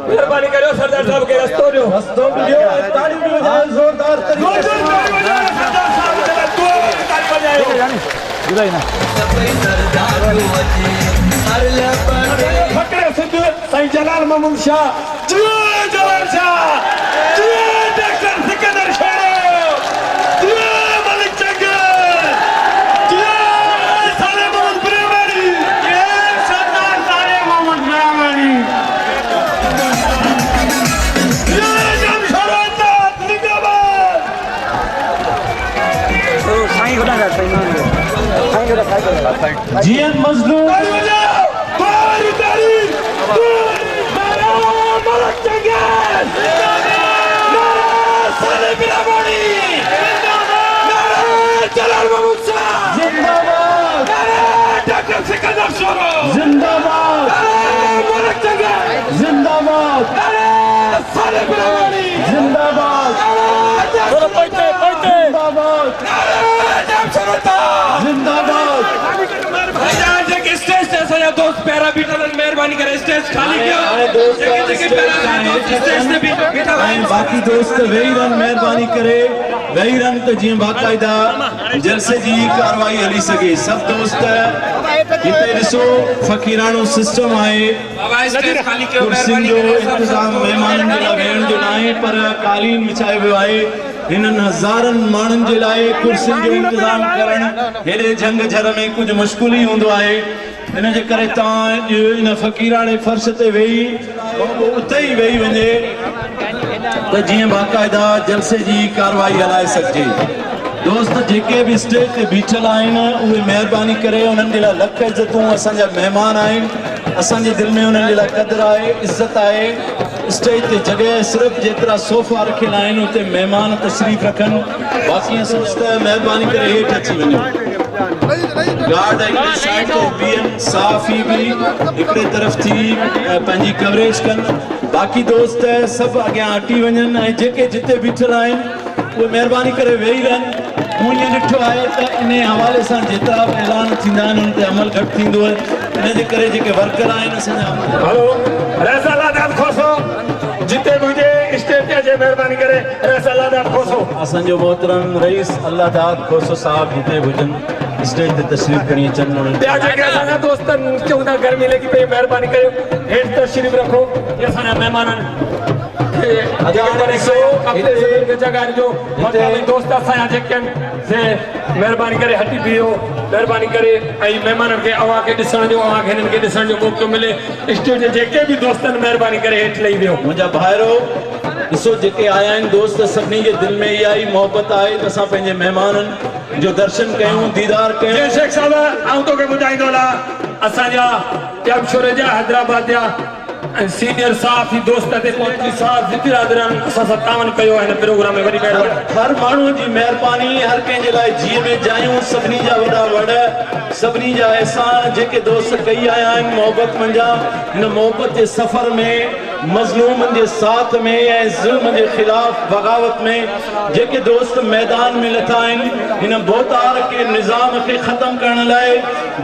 मेहरबानी करो सरदार साहब के रस्तों जो ताली बजाओ जोरदार तरीके से सरदार साहब के रस्तों ताली बजाओ बुलाई ना फकरे सिद्ध साईं जलाल मोहम्मद शाह जलाल शाह डॉक्टर सिकंदर शेरो मलिक जंगल साले मोहम्मद ब्राह्मणी सरदार साले मोहम्मद ब्राह्मणी जीएन मजलूम डॉक्टर सिकंदर शेरो जिंदाबाद जिंदाबाद जिंदाबाद जिंदाबाद स्टेज से सजा दोस्त पैराबीटर मेहरबानी करे स्टेज खाली किया बाकी दोस्त वही रन मेहरबानी करे वही रन तो जी बाकायदा जलसे जी कार्रवाई हली सके सब दोस्त हिते ॾिसो फ़कीरानो सिस्टम आहे कुर्सियुनि जो इंतज़ाम महिमाननि जे लाइ वेहण जो न आहे पर कालीन विछायो वियो आहे हिननि हज़ारनि माण्हुनि जे लाइ कुर्सियुनि जो इंतज़ाम करणु हेॾे झंग झर में कुझु मुश्किल ई हूंदो आहे इन जे करे तव्हां इन फ़कीराणे फर्श ते वेही उते ई वेही वञे त जीअं बाक़ाइदा जलसे जी कार्रवाई हलाए सघिजे दोस्त जेके भी स्टेज ते बीठल आहिनि उहे महिरबानी करे उन्हनि जे लाइ लख इज़तूं असांजा महिमान आहिनि असांजे दिलि में उन्हनि जे लाइ क़दुरु आहे इज़त आहे स्टेज ते जॻह सिर्फ़ु जेतिरा सोफ़ा रखियल आहिनि उते महिमान तशरीफ़ रखनि बाक़ी दोस्त महिरबानी करे हेठि अची वञो गार्ड हिकिड़े साइड ते बीहनि साफ़ी बि हिकिड़े तरफ़ थी पंहिंजी कवरेज कनि बाक़ी दोस्त सभु अॻियां हटी वञनि ऐं जेके जिते बीठल आहिनि उहे महिरबानी करे वेही रहनि मूं ईअं ॾिठो आहे त इन हवाले सां जेतिरा बि ऐलान थींदा आहिनि उन ते अमल घटि थींदो आहे इन जे करे जेके वर्कर आहिनि असांजा हलो रैसालादात खोसो जिते बि हुजे स्टेज ते अचे महिरबानी करे रैसालादात खोसो असांजो मोहतरम रईस अल्लाहदात खोसो साहब जिते बि हुजनि स्टेज ते तशरीफ़ खणी अचनि ॿिया जेके असांजा दोस्त चऊं था गर्मी लॻी पई महिरबानी करे हेठि तशरीफ़ रखो इहे असांजा महिमाननि दोस्त असांजा जेके आहिनि से महिरबानी करे हटी बीहो महिरबानी करे ऐं महिमाननि खे अव्हांखे ॾिसण जो अव्हांखे हिननि खे ॾिसण जो मौक़ो मिले स्टेज ते जेके बि दोस्तनि महिरबानी करे हेठि लही वियो मुंहिंजा भाइरो ॾिसो जेके आया आहिनि दोस्त सभिनी जे दिलि में इहा ई मोहबत आहे त असां पंहिंजे महिमाननि जो दर्शन कयूं दीदार कयूं शेख साहिब आउं तोखे ॿुधाईंदो हलां असांजा जमशोर जा हैदराबाद जा सीनियर साथी दोस्त ते पहुंची साथ बिरादरन असां सां तावन कयो हिन प्रोग्राम में वरी महिरबानी हर माण्हू जी महिरबानी हर कंहिं जे लाइ जीअं में जायूं सभिनी जा वॾा वॾ सभिनी जा एहसान जेके दोस्त कई आया आहिनि मोहबत मंझां हिन मोहबत जे सफ़र में मज़लूमनि जे साथ में ऐं ज़ुल्म जे ख़िलाफ़ बग़ावत में जेके दोस्त मैदान में लथा आहिनि हिन बोतार के निज़ाम खे ख़तमु करण लाइ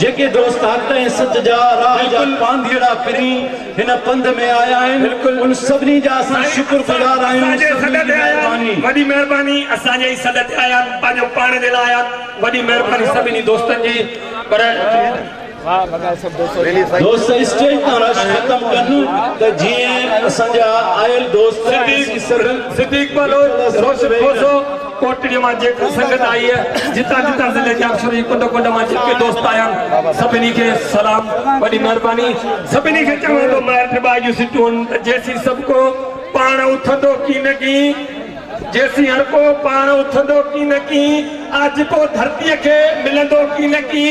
जेके दोस्त हक़ ऐं सच जा राह जा पांधीड़ा फिरी हिन पंध में आया आहिनि उन सभिनी जा असां शुक्रगुज़ार आहियूं वॾी महिरबानी असांजे ई सॾ ते आया पंहिंजो पाण जे लाइ आया वॾी महिरबानी सभिनी दोस्तनि जी पर दोस्त स्टेज तां रश ख़तम कनि त जीअं असांजा आयल दोस्त सिद्दीक बलोच रोशन खोसो कोटड़ी मां जेका संगत आई है जिता जिता ज़िले जा अफसर कुंड कुंड मां जेके दोस्त आया सभिनी खे सलाम वॾी महिरबानी सभिनी खे चवां थो महिर बाजू सिटून जेसी सबको पाण उथंदो की न की जेसी हर को पाण उथंदो की न की आज को धरती के मिलंदो की न की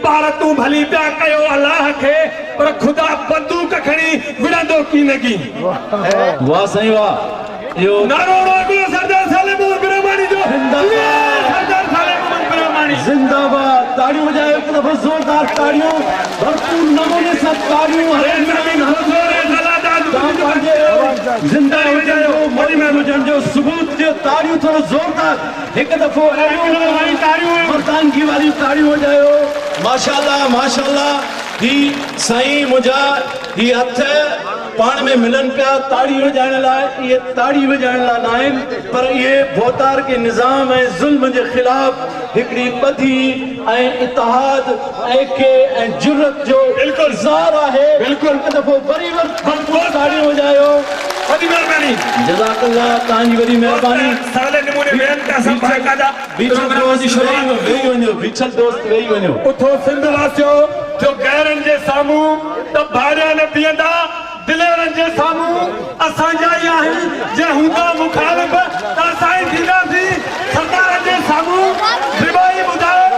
पार तू भली पिया कयो अल्लाह के पर खुदा बंदूक खणी विड़ंदो की न की वाह साईं वाह यो नारो रोगो सरदार साले मोहम्मद रहमानी जो सरदार साले मोहम्मद रहमानी जिंदाबाद ताड़ियों बजाए एक दफा जोरदार ताड़ियों भरपूर नमूने से ताड़ियों हरे नवीन हज़ारे जिंदा हुजो मरी में हुजन जो सबूत जो ताड़ियों थोड़ो जोरदार एक दफो ताड़ियों मर्दानगी वाली ताड़ियों हो जायो माशाअल्लाह माशाअल्लाह ही साईं मुझा ही हथ पाण में मिलन पिया ताड़ी वजाइण लाइ ये ताड़ी वजाइण लाइ न आहिनि पर ये भोतार के निज़ाम ऐं ज़ुल्म जे ख़िलाफ़ हिकिड़ी ॿधी ऐं इतिहाद ऐके ऐं जुरत जो बिल्कुलु ज़ार आहे बिल्कुलु हिकु दफ़ो वरी ताड़ी वजायो वॾी महिरबानी जज़ाकल्लाह तव्हांजी वॾी महिरबानी साले नमूने महिनत असां बाक़ायदा वेही वञो बिछल दोस्त वेही वञो उथो सिंध वासियो जो गैरनि जे साम्हूं त भारिया न बीहंदा दिलेरनि जे साम्हूं असांजा ई आहिनि जे हूंदा मुखालिफ़ त असां ई थींदासीं सरदारनि जे साम्हूं रिबाई ॿुधाए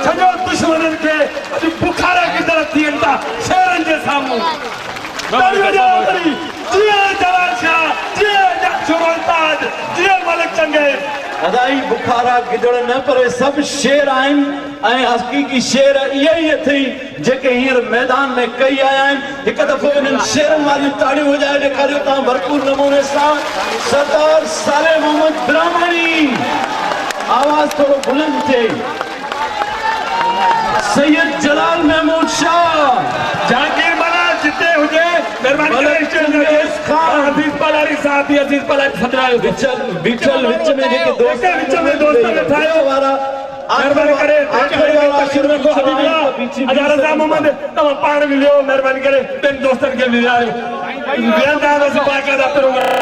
सॼो दुश्मननि खे अॼु बुखार किधर थियनि था शेरनि जे साम्हूं जीअं जलाल शाह जीअं शुरुताज जीअं मलिक चंगेज़ अदाई बुखारा गिदड़ न पर सब शेर आहिनि ऐं हक़ीक़ी शेर इहे ई अथई जेके हींअर मैदान में कई आया आहिनि हिकु दफ़ो इन्हनि शेरनि वारियूं ताड़ियूं वॼाए ॾेखारियो तव्हां भरपूर नमूने सां सरदार साले मोहम्मद रहमानी आवाज़ थोरो बुलंद थिए सैयद जलाल महमूद शाह जहांगीर मला जिते हुजे महिरबानी करे हदीस पलारी साहब भी अजीज पलारी फदरायो बिचल विच में जेके दोस्त विच में दोस्त ठाहियो वारा महिरबानी करे आखिरी वाला आशीर्वाद को हबीबुल्लाह अज़हर रज़ा मोहम्मद तव्हां पाण मिलियो महिरबानी करे ॿियनि दोस्तनि खे मिलायो वेंदा बसि बाक़ायदा प्रोग्राम